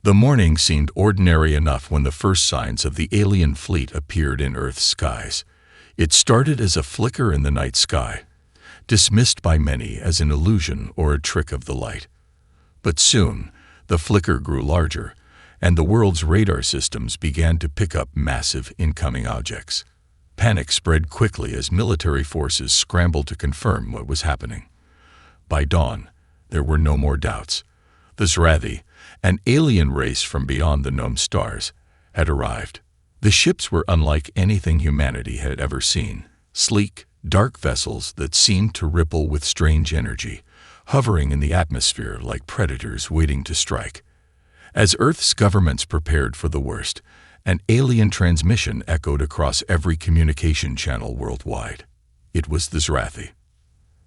The morning seemed ordinary enough when the first signs of the alien fleet appeared in Earth's skies. It started as a flicker in the night sky, dismissed by many as an illusion or a trick of the light. But soon, the flicker grew larger, and the world's radar systems began to pick up massive incoming objects. Panic spread quickly as military forces scrambled to confirm what was happening. By dawn, there were no more doubts. The Zrathi, an alien race from beyond the known stars, had arrived. The ships were unlike anything humanity had ever seen. Sleek, dark vessels that seemed to ripple with strange energy, hovering in the atmosphere like predators waiting to strike. As Earth's governments prepared for the worst, an alien transmission echoed across every communication channel worldwide. It was the Zrathi.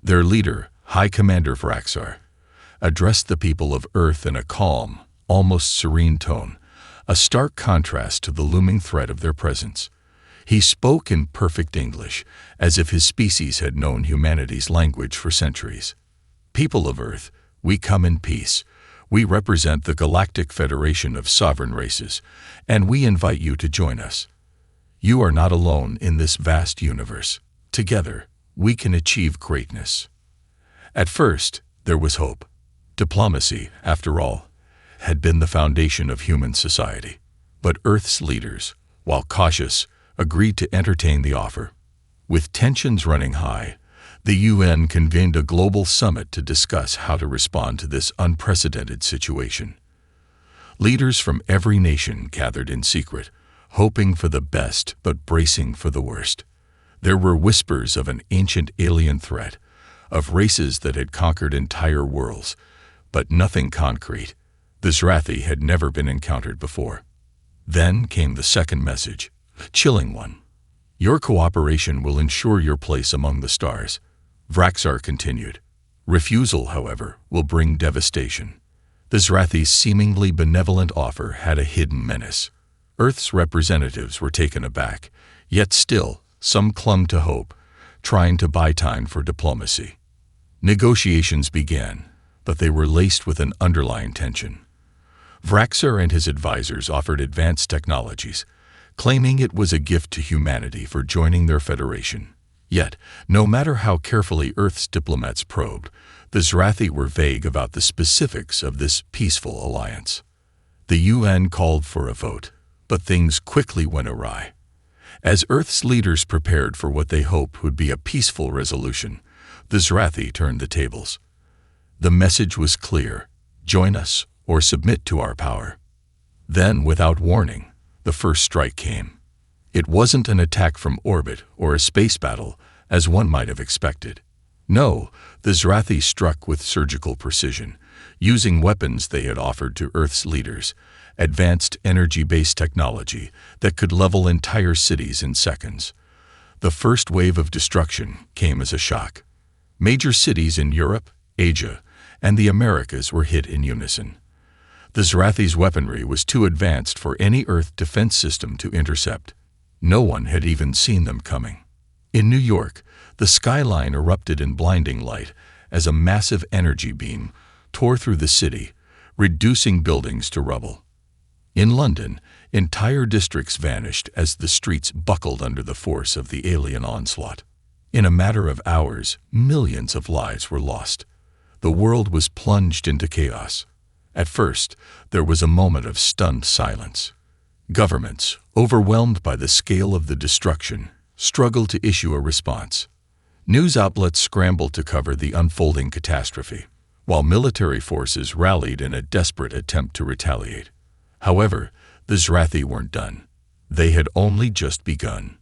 Their leader, High Commander Vraxar, addressed the people of Earth in a calm, almost serene tone, a stark contrast to the looming threat of their presence. He spoke in perfect English, as if his species had known humanity's language for centuries. People of Earth, we come in peace. We represent the Galactic Federation of Sovereign Races, and we invite you to join us. You are not alone in this vast universe. Together, we can achieve greatness. At first, there was hope. Diplomacy, after all, had been the foundation of human society. But Earth's leaders, while cautious, agreed to entertain the offer. With tensions running high, the UN convened a global summit to discuss how to respond to this unprecedented situation. Leaders from every nation gathered in secret, hoping for the best but bracing for the worst. There were whispers of an ancient alien threat, of races that had conquered entire worlds, but nothing concrete. The Zrathi had never been encountered before. Then came the second message, chilling one. Your cooperation will ensure your place among the stars, Vraxar continued. Refusal, however, will bring devastation. The Zrathi's seemingly benevolent offer had a hidden menace. Earth's representatives were taken aback, yet still, some clung to hope, trying to buy time for diplomacy. Negotiations began, but they were laced with an underlying tension. Vraxar and his advisors offered advanced technologies, claiming it was a gift to humanity for joining their federation. Yet, no matter how carefully Earth's diplomats probed, the Zrathi were vague about the specifics of this peaceful alliance. The UN called for a vote, but things quickly went awry. As Earth's leaders prepared for what they hoped would be a peaceful resolution, the Zrathi turned the tables. The message was clear: join us or submit to our power. Then, without warning, the first strike came. It wasn't an attack from orbit or a space battle, as one might have expected. No, the Zrathi struck with surgical precision, using weapons they had offered to Earth's leaders, advanced energy-based technology that could level entire cities in seconds. The first wave of destruction came as a shock. Major cities in Europe, Asia, and the Americas were hit in unison. The Zrathi's weaponry was too advanced for any Earth defense system to intercept. No one had even seen them coming. In New York, the skyline erupted in blinding light as a massive energy beam tore through the city, reducing buildings to rubble. In London, entire districts vanished as the streets buckled under the force of the alien onslaught. In a matter of hours, millions of lives were lost. The world was plunged into chaos. At first, there was a moment of stunned silence. Governments, overwhelmed by the scale of the destruction, struggled to issue a response. News outlets scrambled to cover the unfolding catastrophe, while military forces rallied in a desperate attempt to retaliate. However, the Zrathi weren't done. They had only just begun.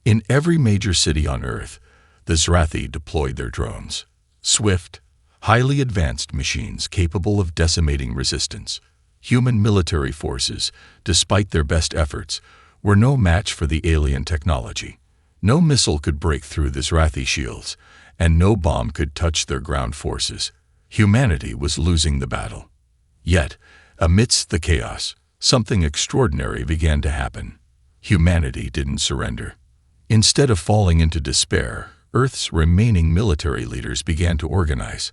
In every major city on Earth, the Zrathi deployed their drones. Swift, highly advanced machines capable of decimating resistance. Human military forces, despite their best efforts, were no match for the alien technology. No missile could break through the Zrathi shields, and no bomb could touch their ground forces. Humanity was losing the battle. Yet, amidst the chaos, something extraordinary began to happen. Humanity didn't surrender. Instead of falling into despair, Earth's remaining military leaders began to organize.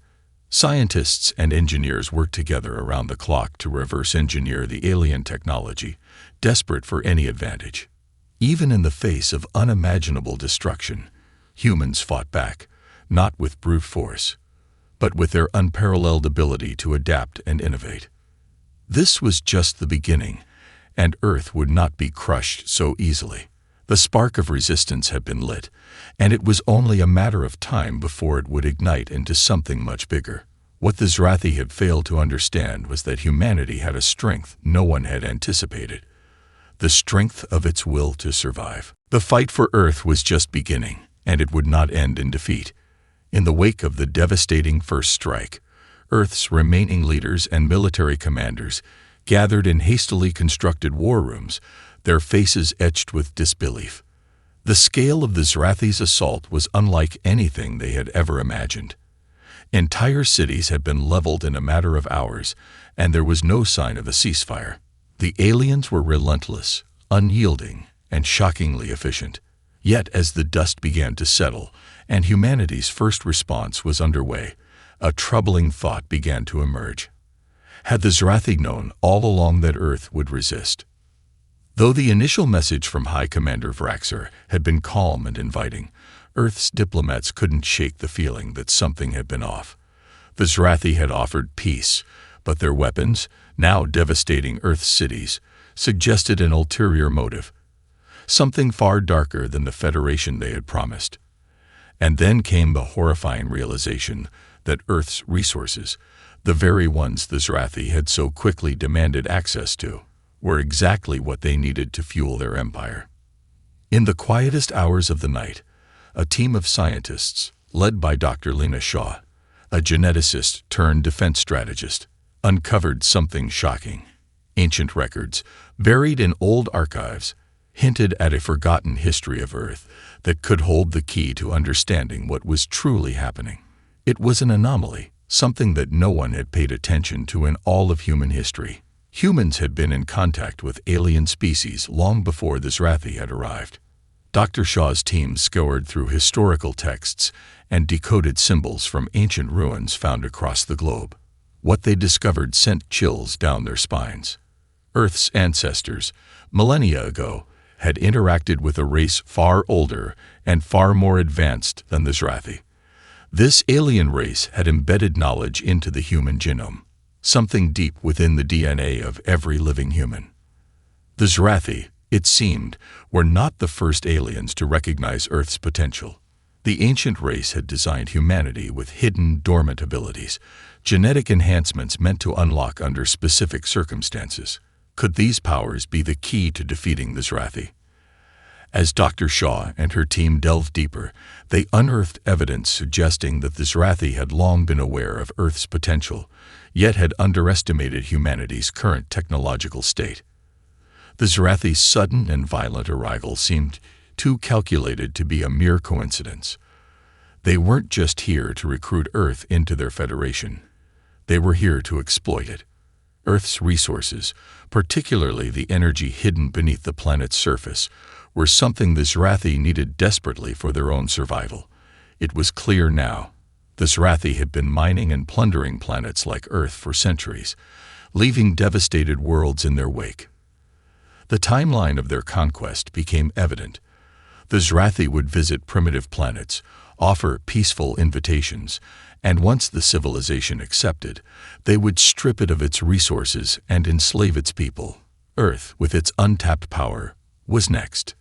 Scientists and engineers worked together around the clock to reverse engineer the alien technology, desperate for any advantage. Even in the face of unimaginable destruction, humans fought back, not with brute force, but with their unparalleled ability to adapt and innovate. This was just the beginning, and Earth would not be crushed so easily. The spark of resistance had been lit, and it was only a matter of time before it would ignite into something much bigger. What the Zrathi had failed to understand was that humanity had a strength no one had anticipated: the strength of its will to survive. The fight for Earth was just beginning, and it would not end in defeat. In the wake of the devastating first strike, Earth's remaining leaders and military commanders gathered in hastily constructed war rooms, their faces etched with disbelief. The scale of the Zrathi's assault was unlike anything they had ever imagined. Entire cities had been leveled in a matter of hours, and there was no sign of a ceasefire. The aliens were relentless, unyielding, and shockingly efficient. Yet as the dust began to settle, and humanity's first response was underway, a troubling thought began to emerge. Had the Zrathi known all along that Earth would resist? Though the initial message from High Commander Vraxar had been calm and inviting, Earth's diplomats couldn't shake the feeling that something had been off. The Zrathi had offered peace, but their weapons, now devastating Earth's cities, suggested an ulterior motive, something far darker than the Federation they had promised. And then came the horrifying realization that Earth's resources, the very ones the Zrathi had so quickly demanded access to, were exactly what they needed to fuel their empire. In the quietest hours of the night, a team of scientists, led by Dr. Lena Shaw, a geneticist turned defense strategist, uncovered something shocking. Ancient records, buried in old archives, hinted at a forgotten history of Earth that could hold the key to understanding what was truly happening. It was an anomaly, something that no one had paid attention to in all of human history. Humans had been in contact with alien species long before the Zrathi had arrived. Dr. Shaw's team scoured through historical texts and decoded symbols from ancient ruins found across the globe. What they discovered sent chills down their spines. Earth's ancestors, millennia ago, had interacted with a race far older and far more advanced than the Zrathi. This alien race had embedded knowledge into the human genome, something deep within the DNA of every living human. The Zrathi, it seemed, were not the first aliens to recognize Earth's potential. The ancient race had designed humanity with hidden, dormant abilities, genetic enhancements meant to unlock under specific circumstances. Could these powers be the key to defeating the Zrathi? As Dr. Shaw and her team delved deeper, they unearthed evidence suggesting that the Zrathi had long been aware of Earth's potential, yet had underestimated humanity's current technological state. The Zrathi's sudden and violent arrival seemed too calculated to be a mere coincidence. They weren't just here to recruit Earth into their federation. They were here to exploit it. Earth's resources, particularly the energy hidden beneath the planet's surface, were something the Zrathi needed desperately for their own survival. It was clear now. The Zrathi had been mining and plundering planets like Earth for centuries, leaving devastated worlds in their wake. The timeline of their conquest became evident. The Zrathi would visit primitive planets, offer peaceful invitations, and once the civilization accepted, they would strip it of its resources and enslave its people. Earth, with its untapped power, was next.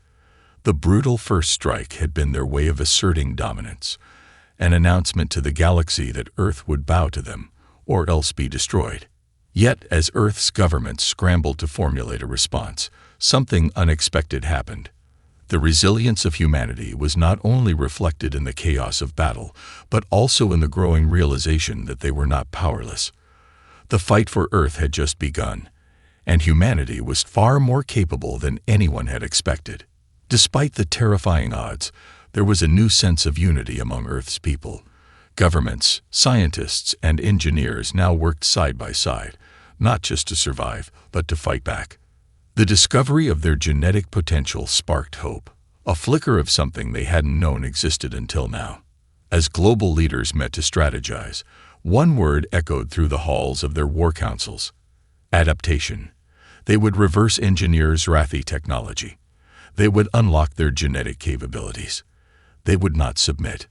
The brutal first strike had been their way of asserting dominance, an announcement to the galaxy that Earth would bow to them, or else be destroyed. Yet, as Earth's government scrambled to formulate a response, something unexpected happened. The resilience of humanity was not only reflected in the chaos of battle, but also in the growing realization that they were not powerless. The fight for Earth had just begun, and humanity was far more capable than anyone had expected. Despite the terrifying odds, there was a new sense of unity among Earth's people. Governments, scientists, and engineers now worked side by side, not just to survive, but to fight back. The discovery of their genetic potential sparked hope, a flicker of something they hadn't known existed until now. As global leaders met to strategize, One word echoed through the halls of their war councils: adaptation. They would reverse engineer Zrathi technology. They would unlock their genetic capabilities. They would not submit.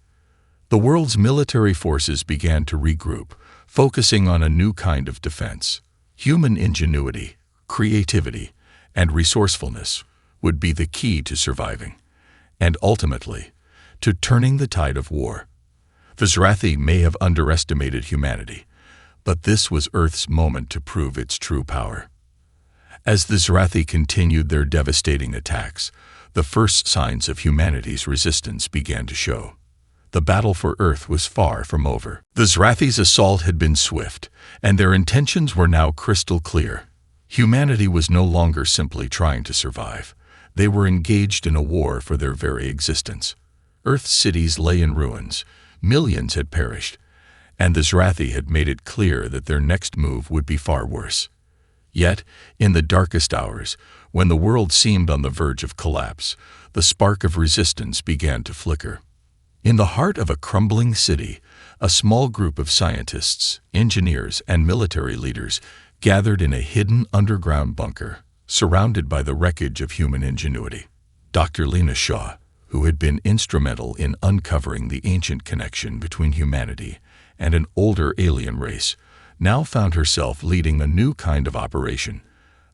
The world's military forces began to regroup, focusing on a new kind of defense. Human ingenuity, creativity, and resourcefulness would be the key to surviving, and ultimately, to turning the tide of war. The Zrathi may have underestimated humanity, but this was Earth's moment to prove its true power. As the Zrathi continued their devastating attacks, the first signs of humanity's resistance began to show. The battle for Earth was far from over. The Zrathi's assault had been swift, and their intentions were now crystal clear. Humanity was no longer simply trying to survive. They were engaged in a war for their very existence. Earth's cities lay in ruins. Millions had perished, and the Zrathi had made it clear that their next move would be far worse. Yet, in the darkest hours, when the world seemed on the verge of collapse, the spark of resistance began to flicker. In the heart of a crumbling city, a small group of scientists, engineers, and military leaders gathered in a hidden underground bunker, surrounded by the wreckage of human ingenuity. Dr. Lena Shaw, who had been instrumental in uncovering the ancient connection between humanity and an older alien race, now found herself leading a new kind of operation,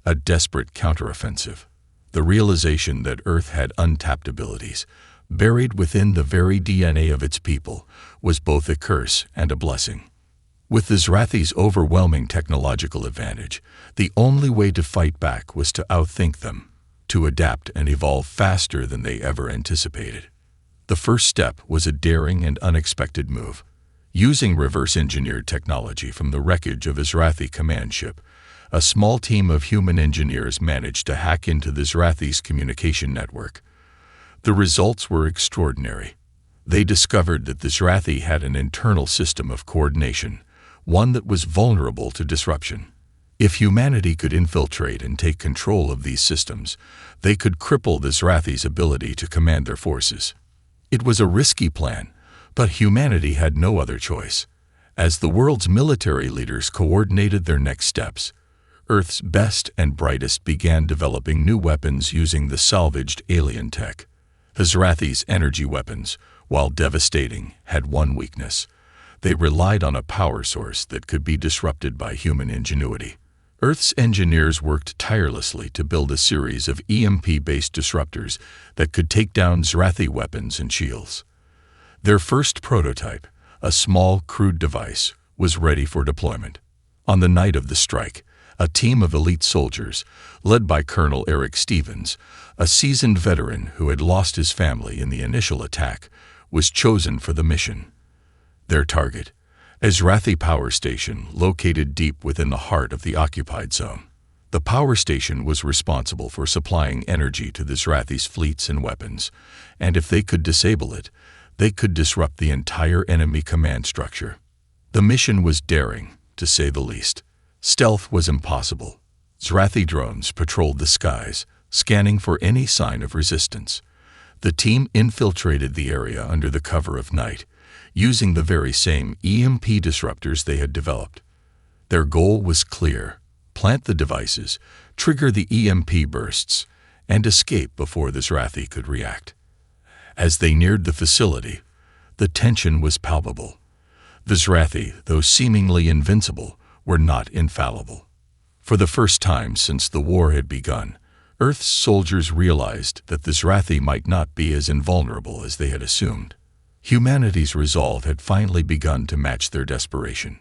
a desperate counteroffensive. The realization that Earth had untapped abilities, buried within the very DNA of its people, was both a curse and a blessing. With the Zrathi's overwhelming technological advantage, the only way to fight back was to outthink them, to adapt and evolve faster than they ever anticipated. The first step was a daring and unexpected move. Using reverse-engineered technology from the wreckage of a Zrathi command ship, a small team of human engineers managed to hack into the Zrathi's communication network. The results were extraordinary. They discovered that the Zrathi had an internal system of coordination, one that was vulnerable to disruption. If humanity could infiltrate and take control of these systems, they could cripple the Zrathi's ability to command their forces. It was a risky plan, but humanity had no other choice. As the world's military leaders coordinated their next steps, Earth's best and brightest began developing new weapons using the salvaged alien tech. The Zrathi's energy weapons, while devastating, had one weakness. They relied on a power source that could be disrupted by human ingenuity. Earth's engineers worked tirelessly to build a series of EMP-based disruptors that could take down Zrathi weapons and shields. Their first prototype, a small, crude device, was ready for deployment. On the night of the strike, a team of elite soldiers, led by Colonel Eric Stevens, a seasoned veteran who had lost his family in the initial attack, was chosen for the mission. Their target, a Zrathi power station located deep within the heart of the occupied zone. The power station was responsible for supplying energy to the Zrathi's fleets and weapons, and if they could disable it, they could disrupt the entire enemy command structure. The mission was daring, to say the least. Stealth was impossible. Zrathi drones patrolled the skies, scanning for any sign of resistance. The team infiltrated the area under the cover of night, using the very same EMP disruptors they had developed. Their goal was clear: plant the devices, trigger the EMP bursts, and escape before the Zrathi could react. As they neared the facility, the tension was palpable. The Zrathi, though seemingly invincible, were not infallible. For the first time since the war had begun, Earth's soldiers realized that the Zrathi might not be as invulnerable as they had assumed. Humanity's resolve had finally begun to match their desperation.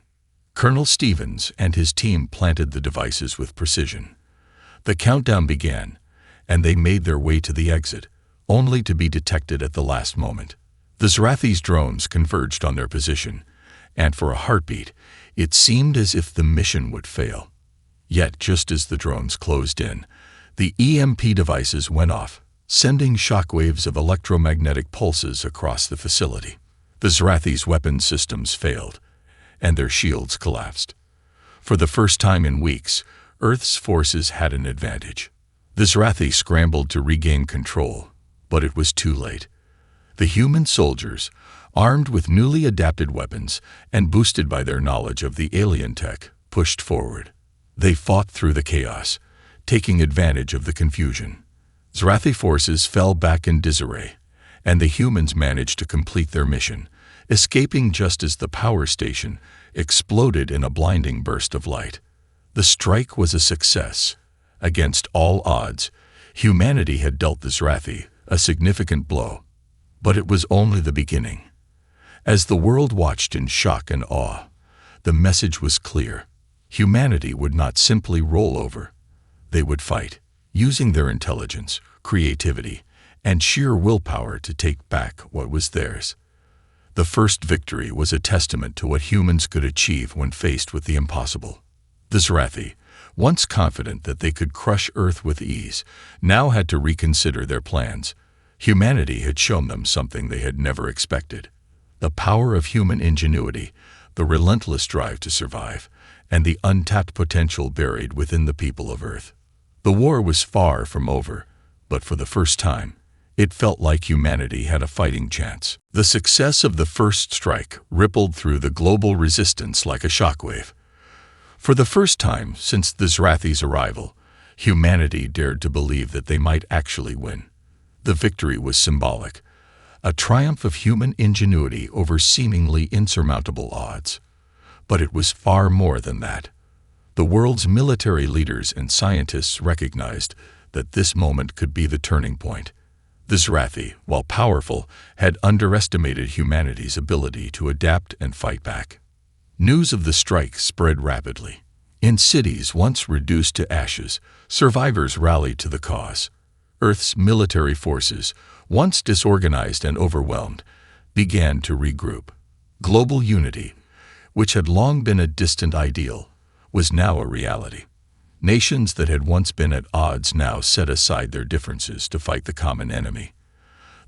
Colonel Stevens and his team planted the devices with precision. The countdown began, and they made their way to the exit, only to be detected at the last moment. The Zrathi's drones converged on their position, and for a heartbeat, it seemed as if the mission would fail. Yet, just as the drones closed in, the EMP devices went off, sending shockwaves of electromagnetic pulses across the facility. The Zrathi's weapon systems failed, and their shields collapsed. For the first time in weeks, Earth's forces had an advantage. The Zrathi scrambled to regain control, but it was too late. The human soldiers, armed with newly adapted weapons and boosted by their knowledge of the alien tech, pushed forward. They fought through the chaos, taking advantage of the confusion. Zrathi forces fell back in disarray, and the humans managed to complete their mission, escaping just as the power station exploded in a blinding burst of light. The strike was a success. Against all odds, humanity had dealt the Zrathi a significant blow. But it was only the beginning. As the world watched in shock and awe, the message was clear. Humanity would not simply roll over. They would fight, using their intelligence, creativity, and sheer willpower to take back what was theirs. The first victory was a testament to what humans could achieve when faced with the impossible. The Zrathi, once confident that they could crush Earth with ease, now had to reconsider their plans. Humanity had shown them something they had never expected. The power of human ingenuity, the relentless drive to survive, and the untapped potential buried within the people of Earth. The war was far from over, but for the first time, it felt like humanity had a fighting chance. The success of the first strike rippled through the global resistance like a shockwave. For the first time since the Zrathi's arrival, humanity dared to believe that they might actually win. The victory was symbolic, a triumph of human ingenuity over seemingly insurmountable odds. But it was far more than that. The world's military leaders and scientists recognized that this moment could be the turning point. The Zrathi, while powerful, had underestimated humanity's ability to adapt and fight back. News of the strike spread rapidly. In cities once reduced to ashes, survivors rallied to the cause. Earth's military forces, once disorganized and overwhelmed, began to regroup. Global unity, which had long been a distant ideal, was now a reality. Nations that had once been at odds now set aside their differences to fight the common enemy.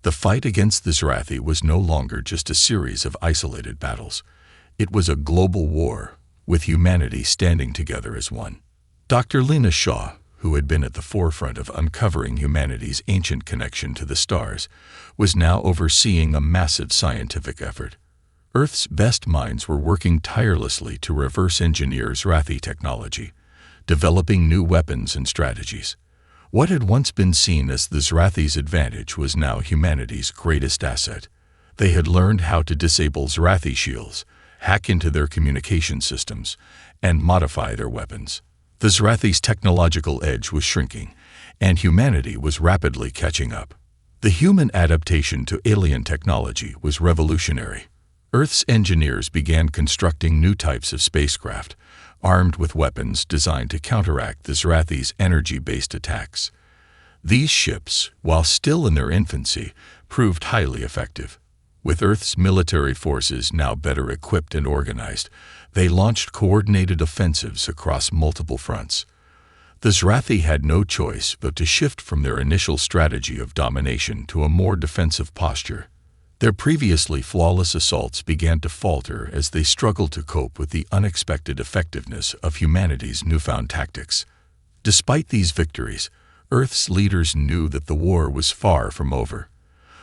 The fight against the Zrathi was no longer just a series of isolated battles. It was a global war, with humanity standing together as one. Dr. Lena Shaw, who had been at the forefront of uncovering humanity's ancient connection to the stars, was now overseeing a massive scientific effort. Earth's best minds were working tirelessly to reverse engineer Zrathi technology, developing new weapons and strategies. What had once been seen as the Zrathi's advantage was now humanity's greatest asset. They had learned how to disable Zrathi shields, hack into their communication systems, and modify their weapons. The Zrathi's technological edge was shrinking, and humanity was rapidly catching up. The human adaptation to alien technology was revolutionary. Earth's engineers began constructing new types of spacecraft, armed with weapons designed to counteract the Zrathi's energy-based attacks. These ships, while still in their infancy, proved highly effective. With Earth's military forces now better equipped and organized, they launched coordinated offensives across multiple fronts. The Zrathi had no choice but to shift from their initial strategy of domination to a more defensive posture. Their previously flawless assaults began to falter as they struggled to cope with the unexpected effectiveness of humanity's newfound tactics. Despite these victories, Earth's leaders knew that the war was far from over.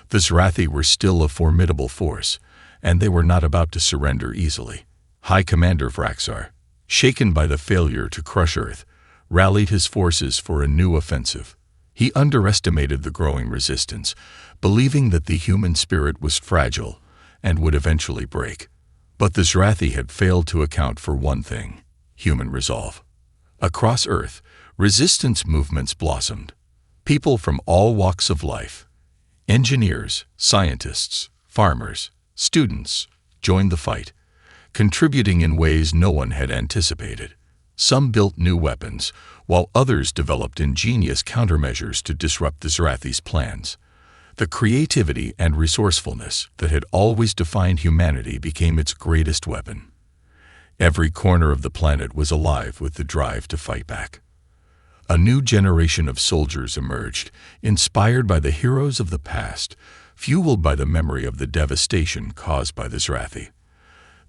The Zrathi were still a formidable force, and they were not about to surrender easily. High Commander Vraxar, shaken by the failure to crush Earth, rallied his forces for a new offensive. He underestimated the growing resistance, believing that the human spirit was fragile and would eventually break. But the Zrathi had failed to account for one thing: human resolve. Across Earth, resistance movements blossomed. People from all walks of life, engineers, scientists, farmers, students, joined the fight, contributing in ways no one had anticipated. Some built new weapons, while others developed ingenious countermeasures to disrupt the Zrathi's plans. The creativity and resourcefulness that had always defined humanity became its greatest weapon. Every corner of the planet was alive with the drive to fight back. A new generation of soldiers emerged, inspired by the heroes of the past, fueled by the memory of the devastation caused by the Zrathi.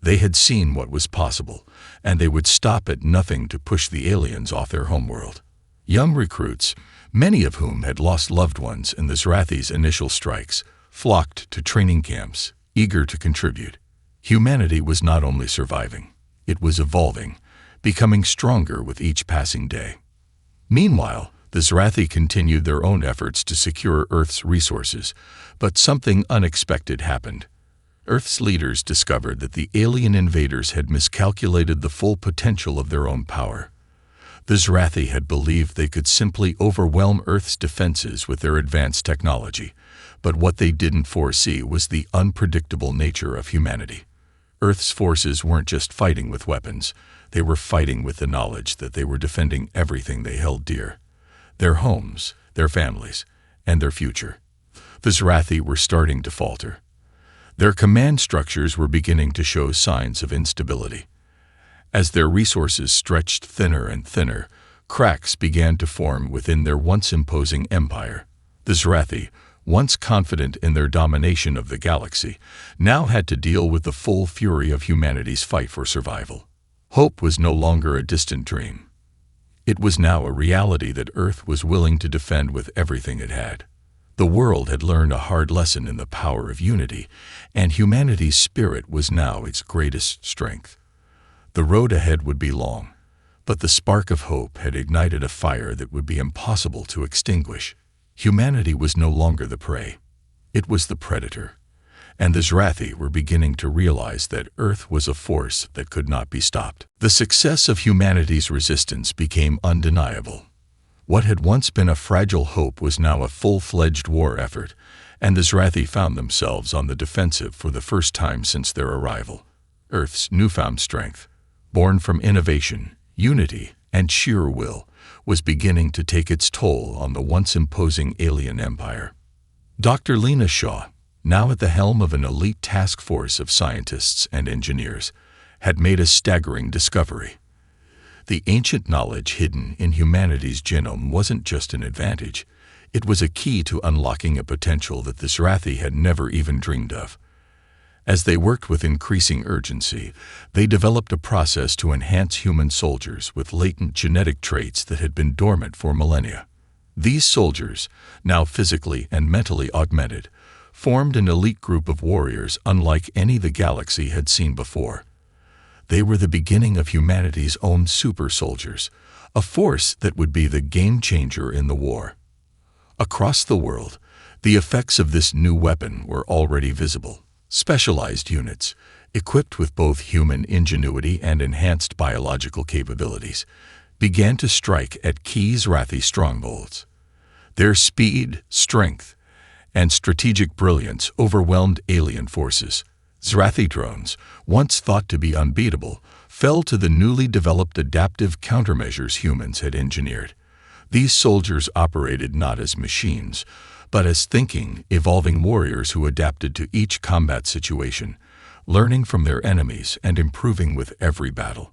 They had seen what was possible, and they would stop at nothing to push the aliens off their homeworld. Young recruits, many of whom had lost loved ones in the Zrathi's initial strikes, flocked to training camps, eager to contribute. Humanity was not only surviving, it was evolving, becoming stronger with each passing day. Meanwhile, the Zrathi continued their own efforts to secure Earth's resources, but something unexpected happened. Earth's leaders discovered that the alien invaders had miscalculated the full potential of their own power. The Zrathi had believed they could simply overwhelm Earth's defenses with their advanced technology, but what they didn't foresee was the unpredictable nature of humanity. Earth's forces weren't just fighting with weapons, they were fighting with the knowledge that they were defending everything they held dear: their homes, their families, and their future. The Zrathi were starting to falter. Their command structures were beginning to show signs of instability. As their resources stretched thinner and thinner, cracks began to form within their once imposing empire. The Zrathi, once confident in their domination of the galaxy, now had to deal with the full fury of humanity's fight for survival. Hope was no longer a distant dream. It was now a reality that Earth was willing to defend with everything it had. The world had learned a hard lesson in the power of unity, and humanity's spirit was now its greatest strength. The road ahead would be long, but the spark of hope had ignited a fire that would be impossible to extinguish. Humanity was no longer the prey. It was the predator, and the Zrathi were beginning to realize that Earth was a force that could not be stopped. The success of humanity's resistance became undeniable. What had once been a fragile hope was now a full-fledged war effort, and the Zrathi found themselves on the defensive for the first time since their arrival. Earth's newfound strength, born from innovation, unity, and sheer will, was beginning to take its toll on the once imposing alien empire. Dr. Lena Shaw, now at the helm of an elite task force of scientists and engineers, had made a staggering discovery. The ancient knowledge hidden in humanity's genome wasn't just an advantage, it was a key to unlocking a potential that the Zrathi had never even dreamed of. As they worked with increasing urgency, they developed a process to enhance human soldiers with latent genetic traits that had been dormant for millennia. These soldiers, now physically and mentally augmented, formed an elite group of warriors unlike any the galaxy had seen before. They were the beginning of humanity's own super soldiers, a force that would be the game changer in the war. Across the world, the effects of this new weapon were already visible. Specialized units, equipped with both human ingenuity and enhanced biological capabilities, began to strike at key Zrathi strongholds. Their speed, strength, and strategic brilliance overwhelmed alien forces. Zrathi drones, once thought to be unbeatable, fell to the newly developed adaptive countermeasures humans had engineered. These soldiers operated not as machines, but as thinking, evolving warriors who adapted to each combat situation, learning from their enemies and improving with every battle.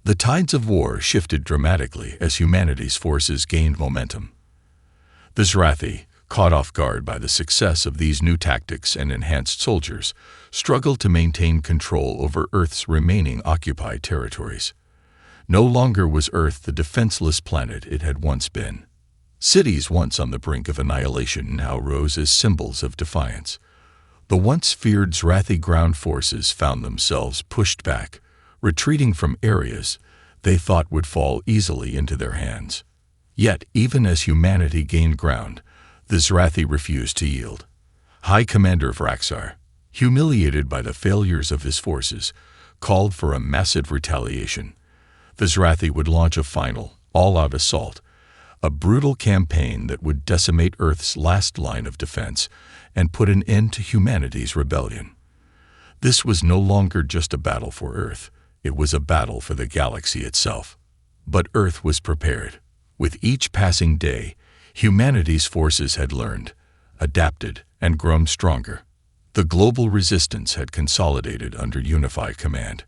The tides of war shifted dramatically as humanity's forces gained momentum. The Zrathi, caught off guard by the success of these new tactics and enhanced soldiers, struggled to maintain control over Earth's remaining occupied territories. No longer was Earth the defenseless planet it had once been. Cities once on the brink of annihilation now rose as symbols of defiance. The once feared Zrathi ground forces found themselves pushed back, retreating from areas they thought would fall easily into their hands. Yet, even as humanity gained ground, the Zrathi refused to yield. High Commander Vraxar, humiliated by the failures of his forces, called for a massive retaliation. The Zrathi would launch a final, all-out assault, a brutal campaign that would decimate Earth's last line of defense and put an end to humanity's rebellion. This was no longer just a battle for Earth, it was a battle for the galaxy itself. But Earth was prepared. With each passing day, humanity's forces had learned, adapted, and grown stronger. The global resistance had consolidated under unified command.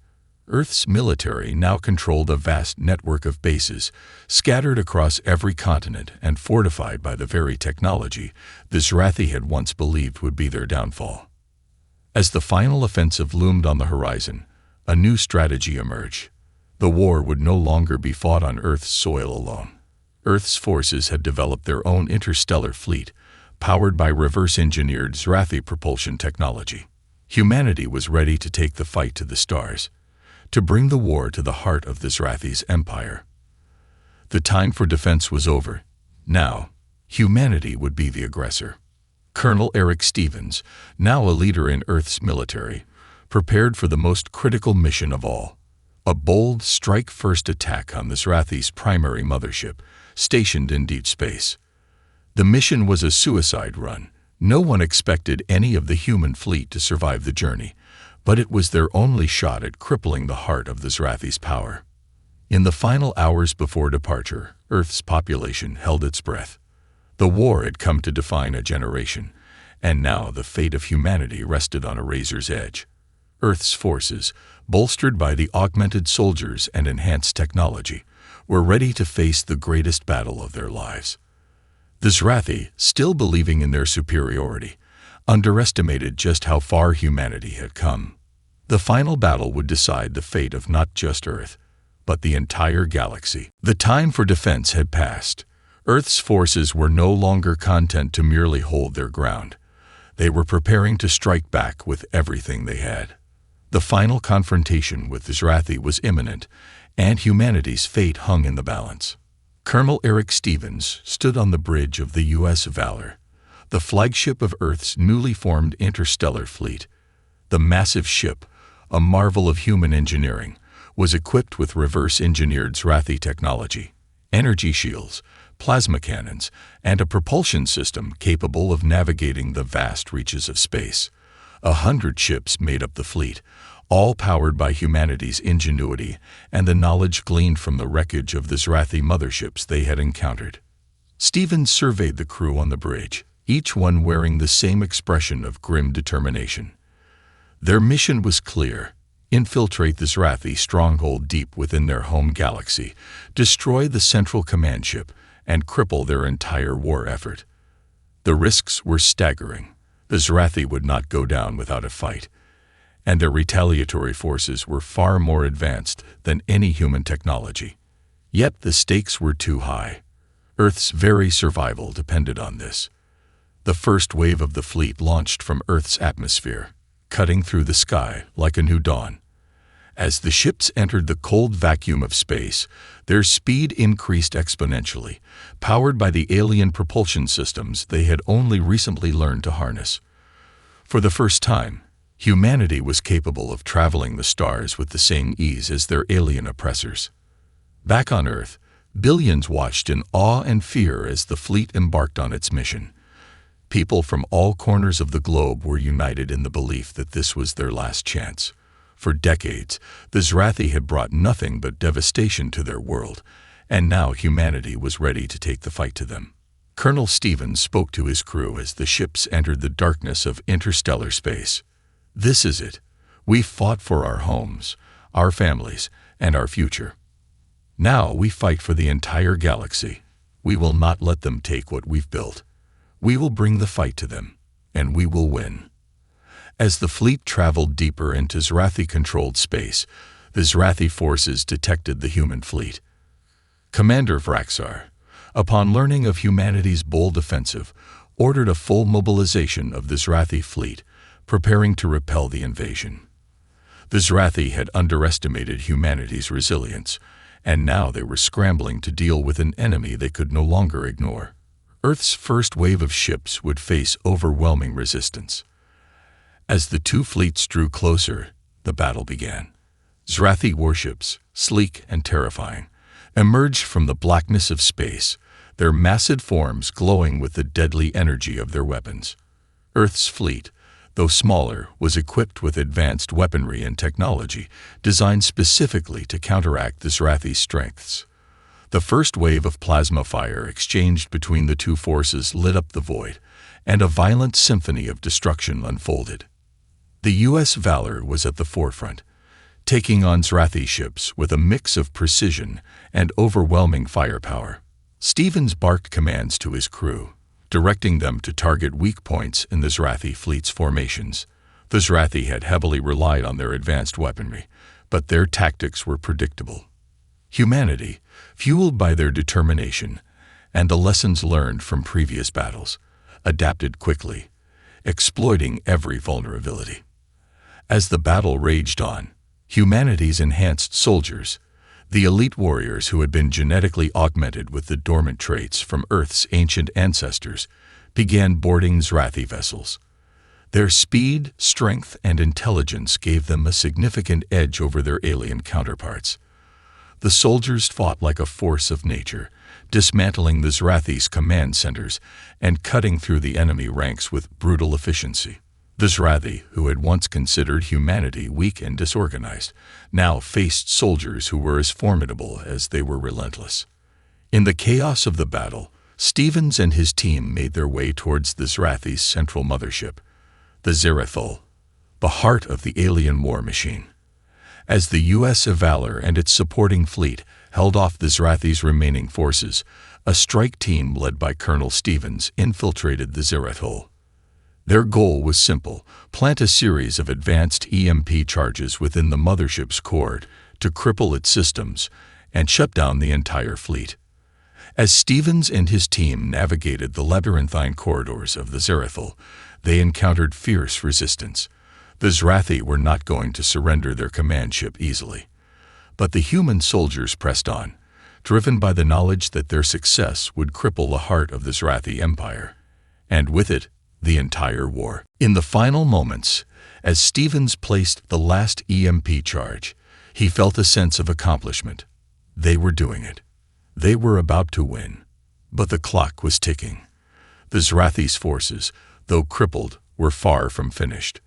Earth's military now controlled a vast network of bases, scattered across every continent and fortified by the very technology the Zrathi had once believed would be their downfall. As the final offensive loomed on the horizon, a new strategy emerged. The war would no longer be fought on Earth's soil alone. Earth's forces had developed their own interstellar fleet, powered by reverse-engineered Zrathi propulsion technology. Humanity was ready to take the fight to the stars, to bring the war to the heart of the Zrathi's empire. The time for defense was over. Now, humanity would be the aggressor. Colonel Eric Stevens, now a leader in Earth's military, prepared for the most critical mission of all, a bold strike-first attack on the Zrathi's primary mothership, stationed in deep space. The mission was a suicide run. No one expected any of the human fleet to survive the journey, but it was their only shot at crippling the heart of the Zrathi's power. In the final hours before departure, Earth's population held its breath. The war had come to define a generation, and now the fate of humanity rested on a razor's edge. Earth's forces, bolstered by the augmented soldiers and enhanced technology, were ready to face the greatest battle of their lives. The Zrathi, still believing in their superiority, underestimated just how far humanity had come. The final battle would decide the fate of not just Earth, but the entire galaxy. The time for defense had passed. Earth's forces were no longer content to merely hold their ground. They were preparing to strike back with everything they had. The final confrontation with the Zrathi was imminent, and humanity's fate hung in the balance. Colonel Eric Stevens stood on the bridge of the U.S. Valor, the flagship of Earth's newly formed interstellar fleet. The massive ship, a marvel of human engineering, was equipped with reverse-engineered Zrathi technology, energy shields, plasma cannons, and a propulsion system capable of navigating the vast reaches of space. 100 ships made up the fleet, all powered by humanity's ingenuity and the knowledge gleaned from the wreckage of the Zrathi motherships they had encountered. Stevens surveyed the crew on the bridge, each one wearing the same expression of grim determination. Their mission was clear: infiltrate the Zrathi stronghold deep within their home galaxy, destroy the central command ship, and cripple their entire war effort. The risks were staggering. The Zrathi would not go down without a fight, and their retaliatory forces were far more advanced than any human technology. Yet the stakes were too high. Earth's very survival depended on this. The first wave of the fleet launched from Earth's atmosphere, cutting through the sky like a new dawn. As the ships entered the cold vacuum of space, their speed increased exponentially, powered by the alien propulsion systems they had only recently learned to harness. For the first time, humanity was capable of traveling the stars with the same ease as their alien oppressors. Back on Earth, billions watched in awe and fear as the fleet embarked on its mission. People from all corners of the globe were united in the belief that this was their last chance. For decades, the Zrathi had brought nothing but devastation to their world, and now humanity was ready to take the fight to them. Colonel Stevens spoke to his crew as the ships entered the darkness of interstellar space. "This is it. We fought for our homes, our families, and our future. Now we fight for the entire galaxy. We will not let them take what we've built. We will bring the fight to them, and we will win." As the fleet traveled deeper into Zrathi-controlled space, the Zrathi forces detected the human fleet. Commander Vraxar, upon learning of humanity's bold offensive, ordered a full mobilization of the Zrathi fleet, preparing to repel the invasion. The Zrathi had underestimated humanity's resilience, and now they were scrambling to deal with an enemy they could no longer ignore. Earth's first wave of ships would face overwhelming resistance. As the two fleets drew closer, the battle began. Zrathi warships, sleek and terrifying, emerged from the blackness of space, their massive forms glowing with the deadly energy of their weapons. Earth's fleet, though smaller, was equipped with advanced weaponry and technology designed specifically to counteract the Zrathi's strengths. The first wave of plasma fire exchanged between the two forces lit up the void, and a violent symphony of destruction unfolded. The U.S. Valor was at the forefront, taking on Zrathi ships with a mix of precision and overwhelming firepower. Stevens barked commands to his crew, directing them to target weak points in the Zrathi fleet's formations. The Zrathi had heavily relied on their advanced weaponry, but their tactics were predictable. Humanity, fueled by their determination and the lessons learned from previous battles, adapted quickly, exploiting every vulnerability. As the battle raged on, humanity's enhanced soldiers, the elite warriors who had been genetically augmented with the dormant traits from Earth's ancient ancestors, began boarding Zrathi vessels. Their speed, strength, and intelligence gave them a significant edge over their alien counterparts. The soldiers fought like a force of nature, dismantling the Zrathi's command centers and cutting through the enemy ranks with brutal efficiency. The Zrathi, who had once considered humanity weak and disorganized, now faced soldiers who were as formidable as they were relentless. In the chaos of the battle, Stevens and his team made their way towards the Zrathi's central mothership, the Zerathul, the heart of the alien war machine. As the U.S. Valor and its supporting fleet held off the Zrathi's remaining forces, a strike team led by Colonel Stevens infiltrated the Zerathul. Their goal was simple: plant a series of advanced EMP charges within the mothership's core to cripple its systems and shut down the entire fleet. As Stevens and his team navigated the labyrinthine corridors of the Zerathul, they encountered fierce resistance. The Zrathi were not going to surrender their command ship easily. But the human soldiers pressed on, driven by the knowledge that their success would cripple the heart of the Zrathi Empire, and with it, the entire war. In the final moments, as Stevens placed the last EMP charge, he felt a sense of accomplishment. They were doing it. They were about to win. But the clock was ticking. The Zrathi's forces, though crippled, were far from finished.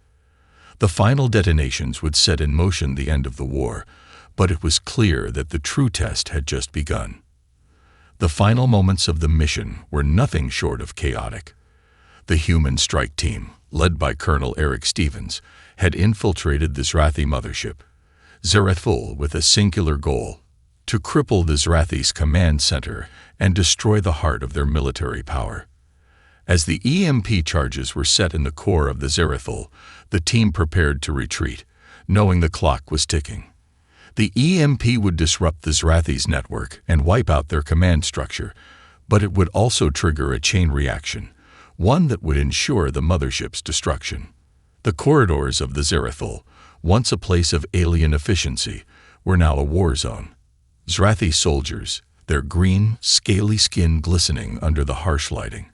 The final detonations would set in motion the end of the war, but it was clear that the true test had just begun. The final moments of the mission were nothing short of chaotic. The human strike team, led by Colonel Eric Stevens, had infiltrated the Zrathi mothership, Zerathul, with a singular goal: to cripple the Zrathi's command center and destroy the heart of their military power. As the EMP charges were set in the core of the Zerathul, the team prepared to retreat, knowing the clock was ticking. The EMP would disrupt the Zrathi's network and wipe out their command structure, but it would also trigger a chain reaction, one that would ensure the mothership's destruction. The corridors of the Zerathul, once a place of alien efficiency, were now a war zone. Zrathi soldiers, their green, scaly skin glistening under the harsh lighting,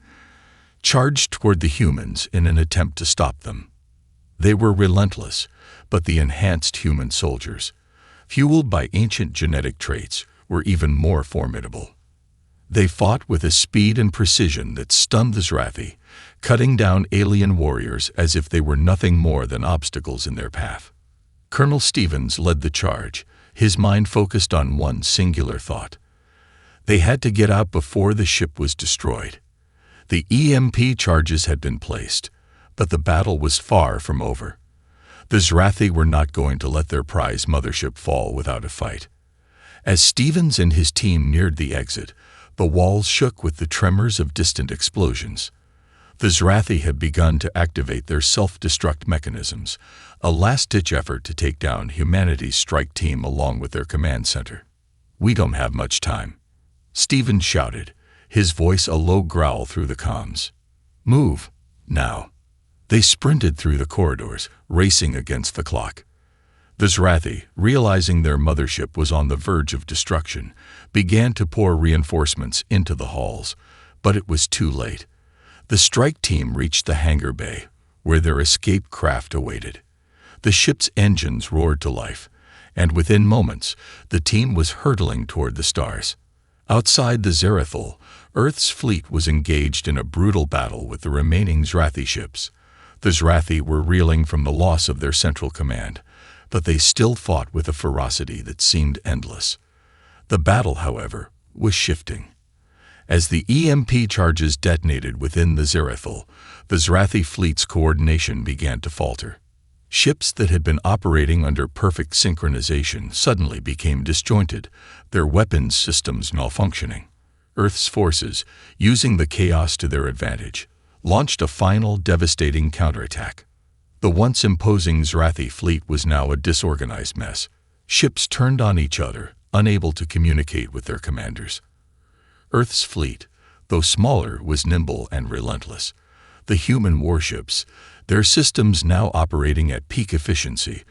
charged toward the humans in an attempt to stop them. They were relentless, but the enhanced human soldiers, fueled by ancient genetic traits, were even more formidable. They fought with a speed and precision that stunned the Zrathi, cutting down alien warriors as if they were nothing more than obstacles in their path. Colonel Stevens led the charge, his mind focused on one singular thought. They had to get out before the ship was destroyed. The EMP charges had been placed, but the battle was far from over. The Zrathi were not going to let their prize mothership fall without a fight. As Stevens and his team neared the exit, the walls shook with the tremors of distant explosions. The Zrathi had begun to activate their self-destruct mechanisms, a last-ditch effort to take down humanity's strike team along with their command center. "We don't have much time," Stevens shouted, his voice a low growl through the comms. "Move, now." They sprinted through the corridors, racing against the clock. The Zrathi, realizing their mothership was on the verge of destruction, began to pour reinforcements into the halls, but it was too late. The strike team reached the hangar bay, where their escape craft awaited. The ship's engines roared to life, and within moments, the team was hurtling toward the stars. Outside the Zerathul, Earth's fleet was engaged in a brutal battle with the remaining Zrathi ships. The Zrathi were reeling from the loss of their central command, but they still fought with a ferocity that seemed endless. The battle, however, was shifting. As the EMP charges detonated within the Zerathul, the Zrathi fleet's coordination began to falter. Ships that had been operating under perfect synchronization suddenly became disjointed, their weapons systems malfunctioning. Earth's forces, using the chaos to their advantage, launched a final devastating counterattack. The once imposing Zrathi fleet was now a disorganized mess. Ships turned on each other, unable to communicate with their commanders. Earth's fleet, though smaller, was nimble and relentless. The human warships, their systems now operating at peak efficiency,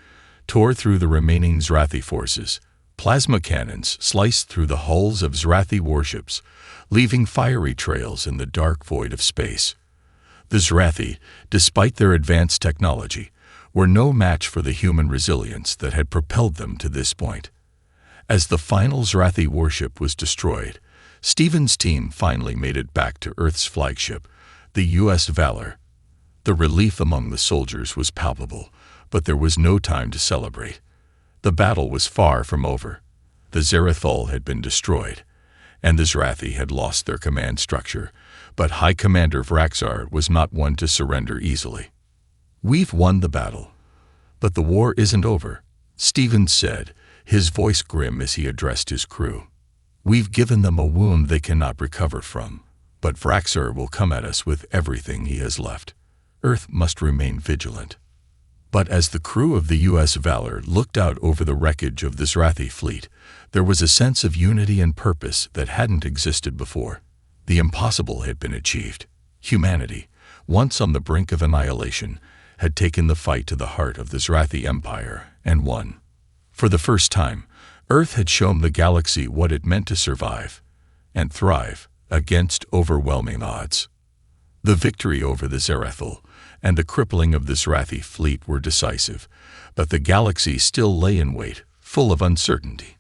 tore through the remaining Zrathi forces. Plasma cannons sliced through the hulls of Zrathi warships, leaving fiery trails in the dark void of space. The Zrathi, despite their advanced technology, were no match for the human resilience that had propelled them to this point. As the final Zrathi warship was destroyed, Steven's team finally made it back to Earth's flagship, the U.S. Valor. The relief among the soldiers was palpable, but there was no time to celebrate. The battle was far from over. The Zerathul had been destroyed, and the Zrathi had lost their command structure, but High Commander Vraxar was not one to surrender easily. "We've won the battle, but the war isn't over," Stevens said, his voice grim as he addressed his crew. "We've given them a wound they cannot recover from, but Vraxar will come at us with everything he has left. Earth must remain vigilant." But as the crew of the U.S. Valor looked out over the wreckage of the Zrathi fleet, there was a sense of unity and purpose that hadn't existed before. The impossible had been achieved. Humanity, once on the brink of annihilation, had taken the fight to the heart of the Zrathi Empire and won. For the first time, Earth had shown the galaxy what it meant to survive and thrive against overwhelming odds. The victory over the Zerathul and the crippling of the Zrathi fleet were decisive, but the galaxy still lay in wait, full of uncertainty.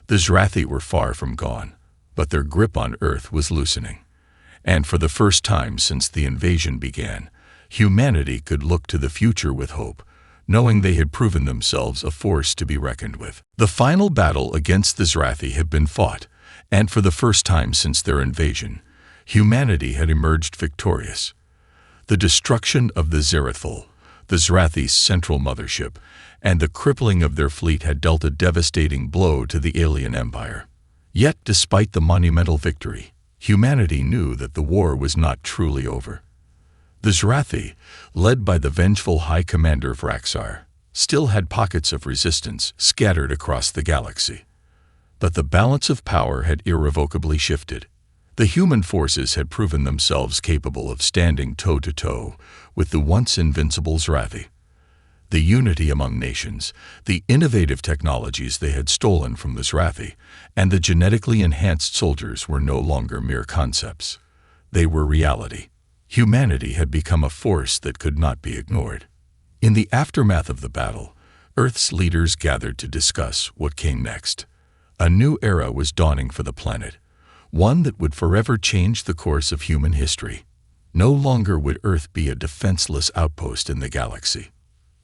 The Zrathi were far from gone, but their grip on Earth was loosening. And for the first time since the invasion began, humanity could look to the future with hope, knowing they had proven themselves a force to be reckoned with. The final battle against the Zrathi had been fought, and for the first time since their invasion, humanity had emerged victorious. The destruction of the Zerathul, the Zrathi's central mothership, and the crippling of their fleet had dealt a devastating blow to the alien empire. Yet, despite the monumental victory, humanity knew that the war was not truly over. The Zrathi, led by the vengeful High Commander Vraxar, still had pockets of resistance scattered across the galaxy. But the balance of power had irrevocably shifted. The human forces had proven themselves capable of standing toe-to-toe with the once invincible Zrathi. The unity among nations, the innovative technologies they had stolen from the Zrathi, and the genetically enhanced soldiers were no longer mere concepts. They were reality. Humanity had become a force that could not be ignored. In the aftermath of the battle, Earth's leaders gathered to discuss what came next. A new era was dawning for the planet, one that would forever change the course of human history. No longer would Earth be a defenseless outpost in the galaxy.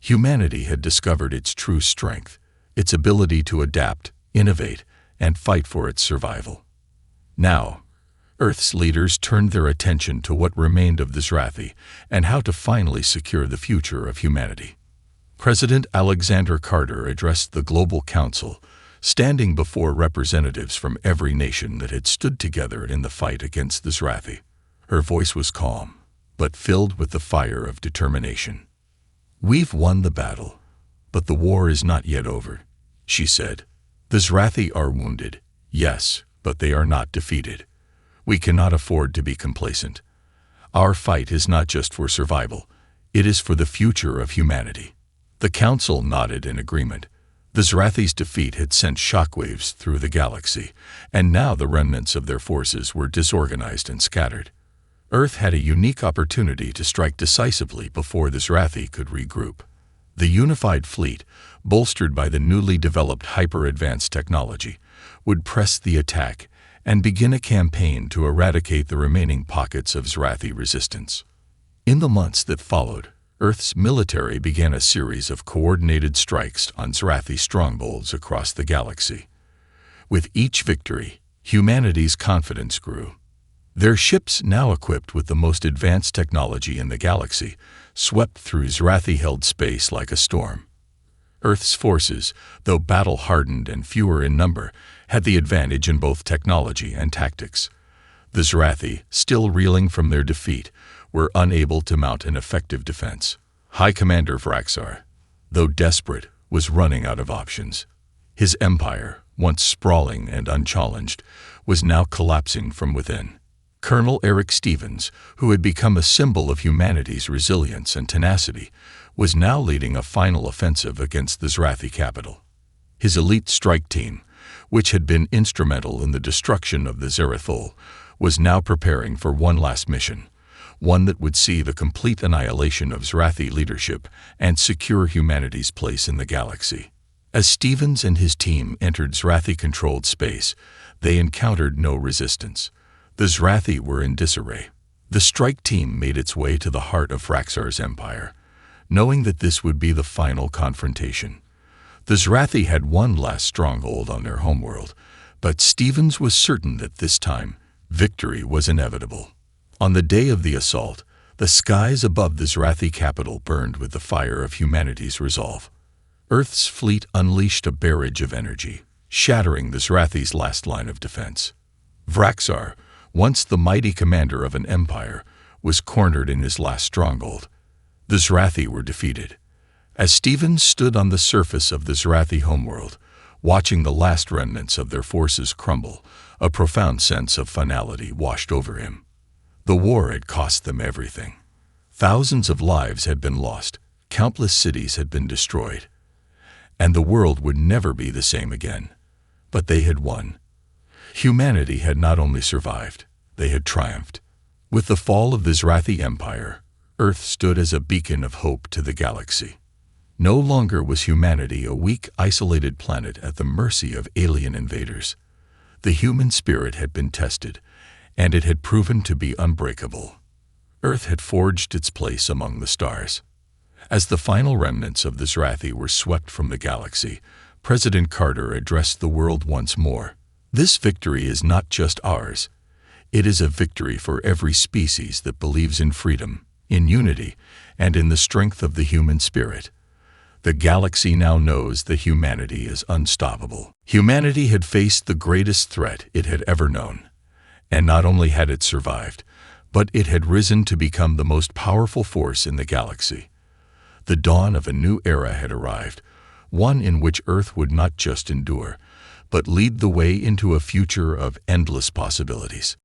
Humanity had discovered its true strength, its ability to adapt, innovate, and fight for its survival. Now, Earth's leaders turned their attention to what remained of the Zrathi and how to finally secure the future of humanity. President Alexander Carter addressed the Global Council, standing before representatives from every nation that had stood together in the fight against the Zrathi. Her voice was calm, but filled with the fire of determination. "We've won the battle, but the war is not yet over," she said. "The Zrathi are wounded, yes, but they are not defeated. We cannot afford to be complacent. Our fight is not just for survival, it is for the future of humanity." The Council nodded in agreement. The Zrathi's defeat had sent shockwaves through the galaxy, and now the remnants of their forces were disorganized and scattered. Earth had a unique opportunity to strike decisively before the Zrathi could regroup. The unified fleet, bolstered by the newly developed hyper-advanced technology, would press the attack and begin a campaign to eradicate the remaining pockets of Zrathi resistance. In the months that followed, Earth's military began a series of coordinated strikes on Zrathi strongholds across the galaxy. With each victory, humanity's confidence grew. Their ships, now equipped with the most advanced technology in the galaxy, swept through Zrathi-held space like a storm. Earth's forces, though battle-hardened and fewer in number, had the advantage in both technology and tactics. The Zrathi, still reeling from their defeat, were unable to mount an effective defense. High Commander Vraxar, though desperate, was running out of options. His empire, once sprawling and unchallenged, was now collapsing from within. Colonel Eric Stevens, who had become a symbol of humanity's resilience and tenacity, was now leading a final offensive against the Zrathi capital. His elite strike team, which had been instrumental in the destruction of the Zerathol, was now preparing for one last mission, one that would see the complete annihilation of Zrathi leadership and secure humanity's place in the galaxy. As Stevens and his team entered Zrathi-controlled space, they encountered no resistance. The Zrathi were in disarray. The strike team made its way to the heart of Fraxar's empire, knowing that this would be the final confrontation. The Zrathi had one last stronghold on their homeworld, but Stevens was certain that this time, victory was inevitable. On the day of the assault, the skies above the Zrathi capital burned with the fire of humanity's resolve. Earth's fleet unleashed a barrage of energy, shattering the Zrathi's last line of defense. Vraxar, once the mighty commander of an empire, was cornered in his last stronghold. The Zrathi were defeated. As Stevens stood on the surface of the Zrathi homeworld, watching the last remnants of their forces crumble, a profound sense of finality washed over him. The war had cost them everything. Thousands of lives had been lost, countless cities had been destroyed, and the world would never be the same again. But they had won. Humanity had not only survived, they had triumphed. With the fall of the Zrathi Empire, Earth stood as a beacon of hope to the galaxy. No longer was humanity a weak, isolated planet at the mercy of alien invaders. The human spirit had been tested, and it had proven to be unbreakable. Earth had forged its place among the stars. As the final remnants of the Zrathi were swept from the galaxy, President Carter addressed the world once more. This victory is not just ours. It is a victory for every species that believes in freedom, in unity, and in the strength of the human spirit. The galaxy now knows that humanity is unstoppable. Humanity had faced the greatest threat it had ever known. And not only had it survived, but it had risen to become the most powerful force in the galaxy. The dawn of a new era had arrived, one in which Earth would not just endure, but lead the way into a future of endless possibilities.